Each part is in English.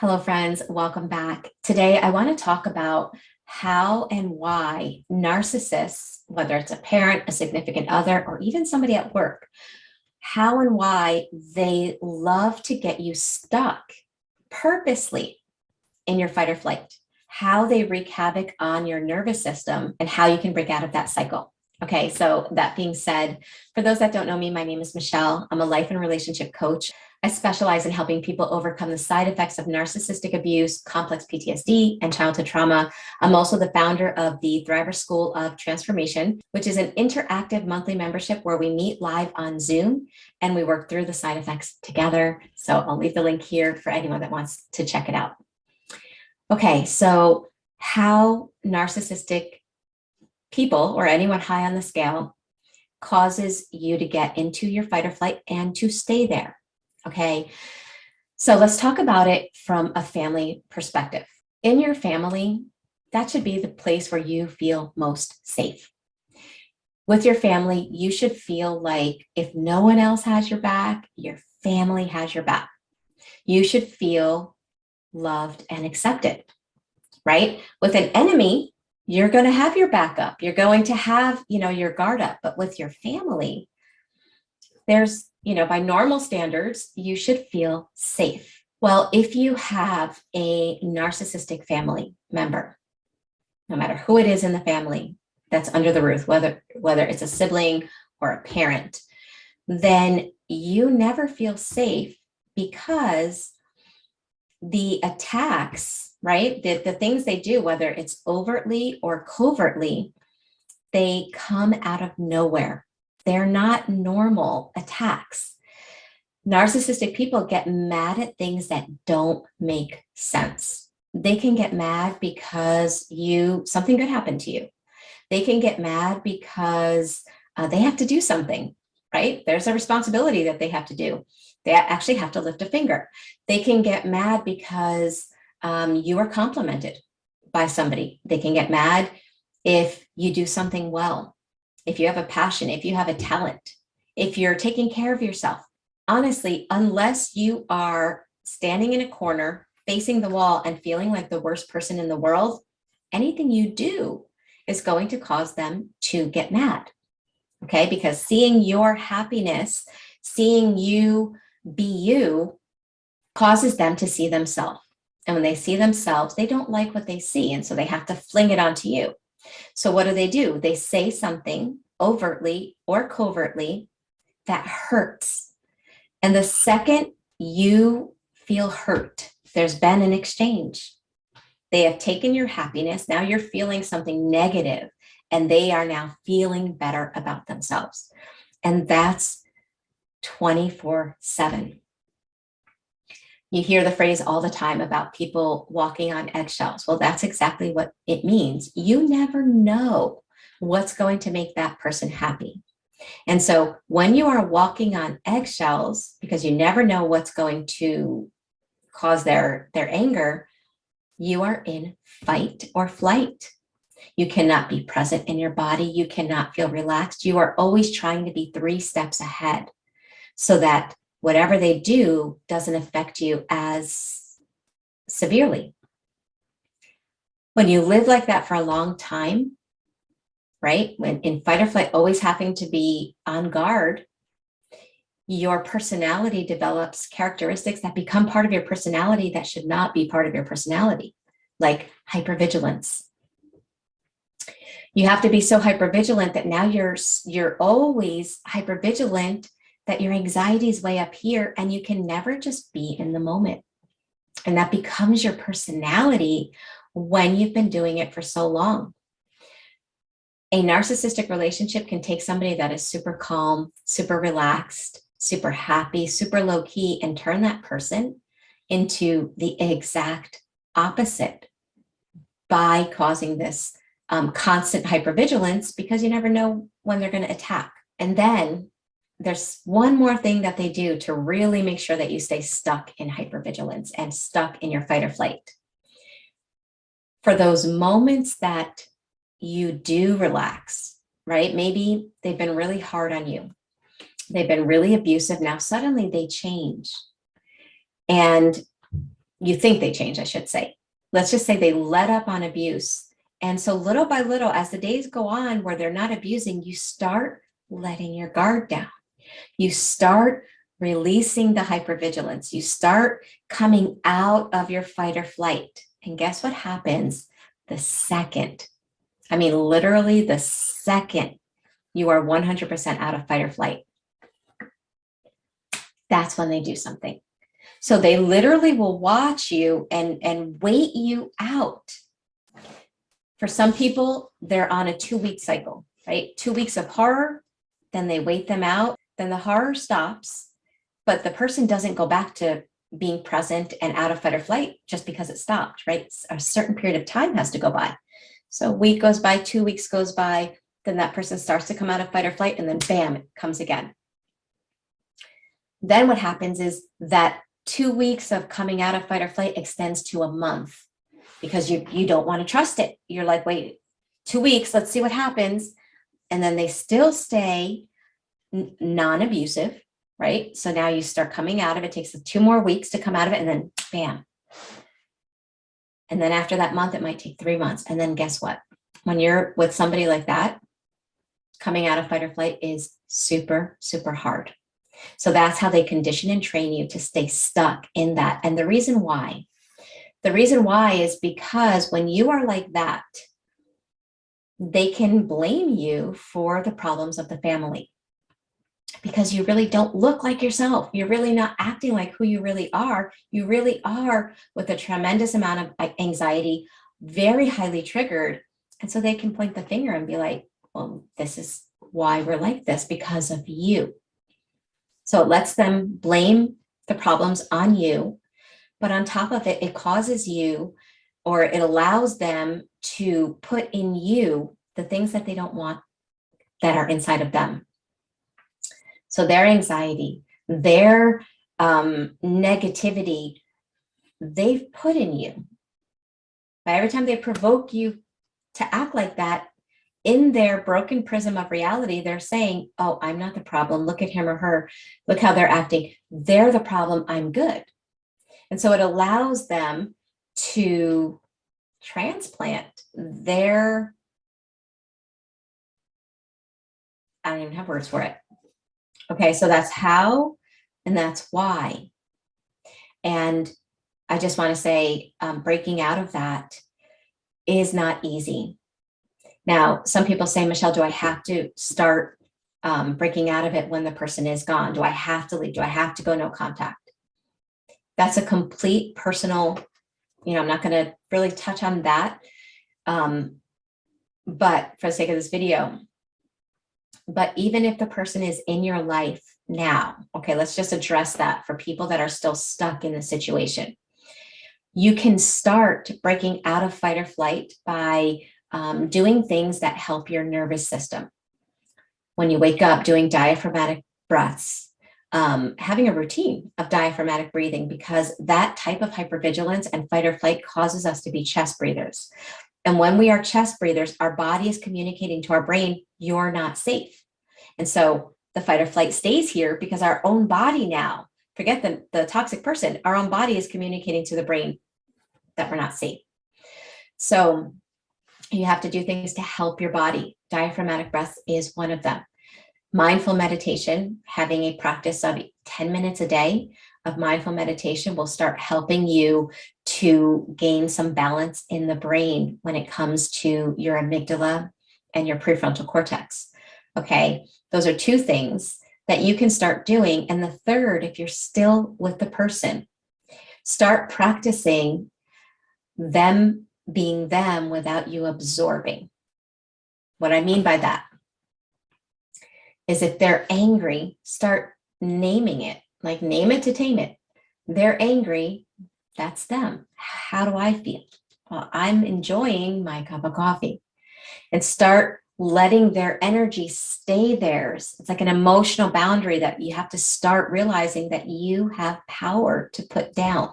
Hello, friends. Welcome back. Today, I want to talk about how and why narcissists, whether it's a parent, a significant other, or even somebody at work, how and why they love to get you stuck purposely in your fight or flight, how they wreak havoc on your nervous system, and how you can break out of that cycle. Okay, so that being said, for those that don't know me, my name is Michele. I'm a life and relationship coach. I specialize in helping people overcome the side effects of narcissistic abuse, complex PTSD, and childhood trauma. I'm also the founder of the Thriver School of Transformation, which is an interactive monthly membership where we meet live on Zoom and we work through the side effects together. So I'll leave the link here for anyone that wants to check it out. Okay, so how narcissistic people or anyone high on the scale causes you to get into your fight or flight and to stay there. Okay, so let's talk about it from a family perspective. In your family, that should be the place where you feel most safe. With your family, you should feel like if no one else has your back, your family has your back. You should feel loved and accepted, right? With an enemy, you're going to have your backup. You're going to have, your guard up. But with your family, there's, by normal standards, you should feel safe. Well, if you have a narcissistic family member, no matter who it is in the family that's under the roof, whether it's a sibling or a parent, then you never feel safe because the attacks, right? The things they do, whether it's overtly or covertly, they come out of nowhere. They're not normal attacks. Narcissistic people get mad at things that don't make sense. They can get mad because something good happened to you. They can get mad because they have to do something, right? There's a responsibility that they have to do. They actually have to lift a finger. They can get mad because you are complimented by somebody. They can get mad if you do something well, if you have a passion, if you have a talent, if you're taking care of yourself. Honestly, unless you are standing in a corner, facing the wall and feeling like the worst person in the world, anything you do is going to cause them to get mad. Okay, because seeing your happiness, seeing you be you, causes them to see themselves. And when they see themselves, they don't like what they see. And so they have to fling it onto you. So what do? They say something overtly or covertly that hurts. And the second you feel hurt, there's been an exchange. They have taken your happiness. Now you're feeling something negative, and they are now feeling better about themselves. And that's 24/7. You hear the phrase all the time about people walking on eggshells. Well, that's exactly what it means. You never know what's going to make that person happy. And so when you are walking on eggshells, because you never know what's going to cause their anger, you are in fight or flight. You cannot be present in your body. You cannot feel relaxed. You are always trying to be 3 steps ahead so that whatever they do doesn't affect you as severely. When you live like that for a long time, right? When in fight or flight, always having to be on guard, your personality develops characteristics that become part of your personality that should not be part of your personality, like hypervigilance. You have to be so hypervigilant that now you're always hypervigilant, that your anxiety is way up here and you can never just be in the moment. And that becomes your personality when you've been doing it for so long. A narcissistic relationship can take somebody that is super calm, super relaxed, super happy, super low key, and turn that person into the exact opposite by causing this constant hypervigilance, because you never know when they're going to attack. And then there's one more thing that they do to really make sure that you stay stuck in hypervigilance and stuck in your fight or flight. For those moments that you do relax, right? Maybe they've been really hard on you. They've been really abusive. Now suddenly they change. And you think they change, I should say. Let's just say they let up on abuse. And so little by little, as the days go on where they're not abusing, you start letting your guard down. You start releasing the hypervigilance. You start coming out of your fight or flight. And guess what happens the second? I mean, literally the second you are 100% out of fight or flight. That's when they do something. So they literally will watch you and wait you out. For some people, they're on a 2-week cycle, right? 2 weeks of horror, then they wait them out, then the horror stops, but the person doesn't go back to being present and out of fight or flight just because it stopped, right? A certain period of time has to go by. So a week goes by, 2 weeks goes by, then that person starts to come out of fight or flight, and then bam, it comes again. Then what happens is that 2 weeks of coming out of fight or flight extends to a month because you don't want to trust it. You're like, wait, 2 weeks, let's see what happens. And then they still stay non-abusive, right? So now you start coming out of it. It takes 2 more weeks to come out of it, and then bam. And then after that month, it might take 3 months. And then guess what? When you're with somebody like that, coming out of fight or flight is super, super hard. So that's how they condition and train you to stay stuck in that. And the reason why is because when you are like that, they can blame you for the problems of the family because you really don't look like yourself. You're really not acting like who you really are. You really are with a tremendous amount of anxiety, very highly triggered. And so they can point the finger and be like, well, this is why we're like this, because of you. So it lets them blame the problems on you. But on top of it, it causes you, or it allows them to put in you the things that they don't want that are inside of them. So their anxiety, their negativity, they've put in you. But every time they provoke you to act like that, in their broken prism of reality, they're saying, oh, I'm not the problem. Look at him or her. Look how they're acting. They're the problem. I'm good. And so it allows them to transplant their, I don't even have words for it. Okay, so that's how, and that's why. And I just want to say, breaking out of that is not easy. Now, some people say, Michele, do I have to start breaking out of it when the person is gone? Do I have to leave? Do I have to go no contact? That's a complete personal, I'm not going to really touch on that. But for the sake of this video, but even if the person is in your life now, okay, let's just address that for people that are still stuck in the situation. You can start breaking out of fight or flight by doing things that help your nervous system. When you wake up, doing diaphragmatic breaths, having a routine of diaphragmatic breathing, because that type of hypervigilance and fight or flight causes us to be chest breathers. And when we are chest breathers, our body is communicating to our brain, you're not safe. And so the fight or flight stays here because our own body now, forget the toxic person, our own body is communicating to the brain that we're not safe. So you have to do things to help your body. Diaphragmatic breath is one of them. Mindful meditation, having a practice of 10 minutes a day of mindful meditation will start helping you to gain some balance in the brain when it comes to your amygdala and your prefrontal cortex. Okay, those are 2 things that you can start doing. And the third, if you're still with the person, start practicing them being them without you absorbing. What I mean by that is if they're angry, start naming it, like name it to tame it. They're angry, that's them. How do I feel? Well, I'm enjoying my cup of coffee. And start letting their energy stay theirs. It's like an emotional boundary that you have to start realizing that you have power to put down.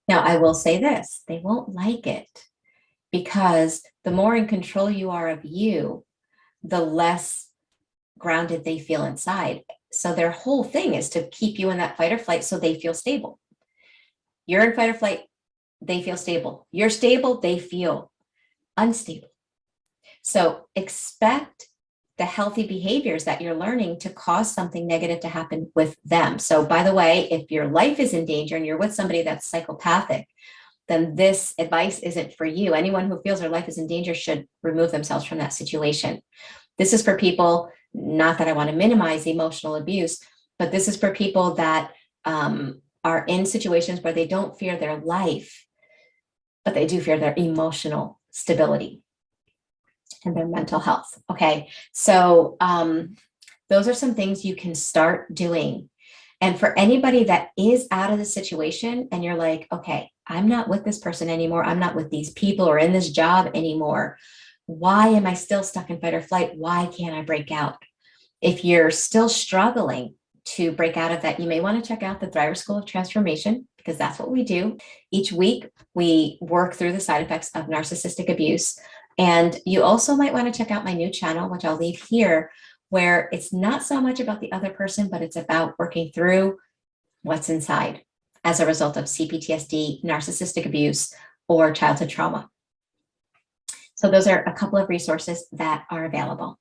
Now, I will say this, they won't like it because the more in control you are of you, the less grounded they feel inside. So their whole thing is to keep you in that fight or flight so they feel stable. You're in fight or flight, they feel stable. You're stable, they feel unstable. So expect the healthy behaviors that you're learning to cause something negative to happen with them. So by the way, if your life is in danger and you're with somebody that's psychopathic, then this advice isn't for you. Anyone who feels their life is in danger should remove themselves from that situation. This is for people, not that I want to minimize emotional abuse, but this is for people that are in situations where they don't fear their life, but they do fear their emotional stability and their mental health. Okay, so those are some things you can start doing. And for anybody that is out of the situation and you're like, okay, I'm not with this person anymore, I'm not with these people or in this job anymore, why am I still stuck in fight or flight? Why can't I break out? If you're still struggling to break out of that, you may want to check out the Thriver School of Transformation, because that's what we do. Each week, we work through the side effects of narcissistic abuse. And you also might want to check out my new channel, which I'll leave here, where it's not so much about the other person, but it's about working through what's inside as a result of cptsd, narcissistic abuse, or childhood trauma. So those are a couple of resources that are available.